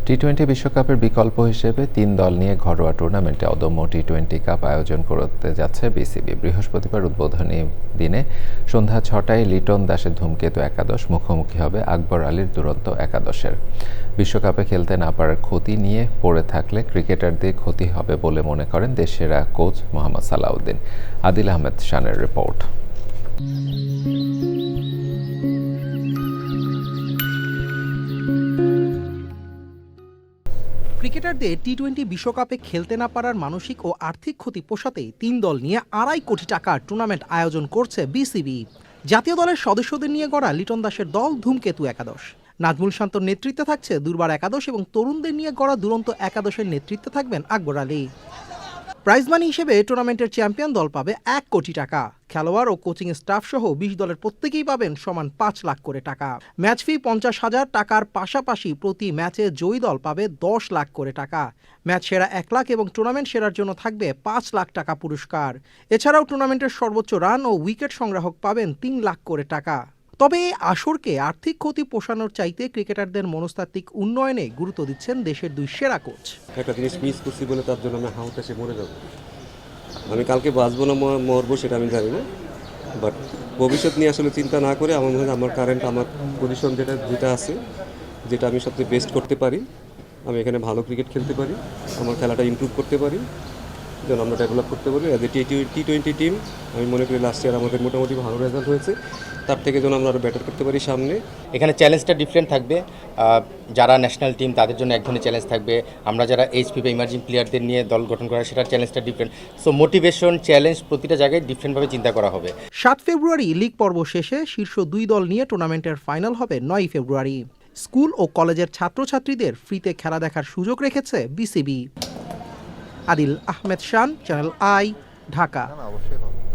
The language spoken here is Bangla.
টি-20 বিশ্বকাপের বিকল্প হিসেবে ৩ দল নিয়ে ঘরোয়া টুর্নামেন্টে অদম্য টি-20 কাপ আয়োজন করতে যাচ্ছে বিসিবি। বৃহস্পতিবার উদ্বোধনী দিনে সন্ধ্যা ৬টায় লিটন দাসের ধূমকেতু একাদশ মুখোমুখি হবে আকবর আলীর দুরন্ত একাদশের। বিশ্বকাপে খেলতে না পারার ক্ষতি নিয়ে পড়ে থাকলে ক্রিকেটারদের ক্ষতি হবে বলে মনে করেন দেশসেরা কোচ মোহাম্মদ সালাউদ্দিন। আদিল আহমেদ শানের রিপোর্ট। ক্রিকেটারদের টি-20 বিশ্বকাপে খেলতে না পারার মানসিক ও আর্থিক ক্ষতি পোষাতেই ৩ দল নিয়ে ২.৫ কোটি টাকার টুর্নামেন্ট আয়োজন করছে বিসিবি। জাতীয় দলের সদস্যদের নিয়ে গড়া লিটন দাসের দল ধূমকেতু একাদশ, নাজমুল শান্তর নেতৃত্বে থাকছে দুর্বার একাদশ এবং তরুণদের নিয়ে গড়া দুরন্ত একাদশের নেতৃত্বে থাকবেন আকবর আলী। প্রাইজ মানি হিসেবে টুর্নামেন্টের চ্যাম্পিয়ন দল পাবে ১ কোটি টাকা। খেলোয়াড় ও কোচিং স্টাফ সহ ২০ দলের প্রত্যেকেই পাবেন সমান ৫ লাখ করে টাকা। ম্যাচ ফি ৫০,০০০ টাকার পাশাপাশি প্রতি ম্যাচে জয়ী দল পাবে ১০ লাখ করে টাকা। ম্যাচ সেরা ১ লাখ এবং টুর্নামেন্ট সেরার জন্য থাকবে ৫ লাখ টাকা পুরস্কার। এছাড়াও টুর্নামেন্টের সর্বোচ্চ রান ও উইকেট সংগ্রাহক পাবেন ৩ লাখ করে টাকা। তবে এই আসরকে আর্থিক ক্ষতি পোষানোর চাইতে ক্রিকেটারদের মনস্তাত্ত্বিক উন্নয়নে গুরুত্ব দিচ্ছেন দেশের দুই সেরা কোচ। একটা জিনিস মিস করছি বলে তার জন্য আমি হাউতাসে মরে যাব। আমি কালকে বাঁচবো না মরবো সেটা আমি জানি না, বাট ভবিষ্যৎ নিয়ে আসলে চিন্তা না করে আমার মনে হয় আমার কারেন্ট আমার পজিশন যেটা আছে, যেটা আমি সবচেয়ে বেস্ট করতে পারি, আমি এখানে ভালো ক্রিকেট খেলতে পারি, আমার খেলাটা ইমপ্রুভ করতে পারি, যেন আমরা ডেভেলপ করতে পারি। অ্যাজ এ টি-20 টিম আমি মনে করি লাস্ট ইয়ার আমাদের মোটামুটি ভালো রেজাল্ট হয়েছে, তার থেকে যেন আমরা আরও বেটার করতে পারি সামনে। এখানে চ্যালেঞ্জটা ডিফারেন্ট থাকবে। যারা ন্যাশনাল টিম তাদের জন্য এক ধরনের চ্যালেঞ্জ থাকবে, আমরা যারা এইচপি বা ইমার্জিং প্লেয়ারদের নিয়ে দল গঠন করা সেটার চ্যালেঞ্জটা ডিফারেন্ট। সো মোটিভেশন চ্যালেঞ্জ প্রতিটা জায়গায় ডিফারেন্টভাবে চিন্তা করা হবে। ৭ ফেব্রুয়ারি লিগ পর্ব শেষে শীর্ষ ২ দল নিয়ে টুর্নামেন্টের ফাইনাল হবে ৯ ফেব্রুয়ারি। স্কুল ও কলেজের ছাত্রছাত্রীদের ফ্রিতে খেলা দেখার সুযোগ রেখেছে BCB. Adil Ahmed Shan, channel I, Dhaka.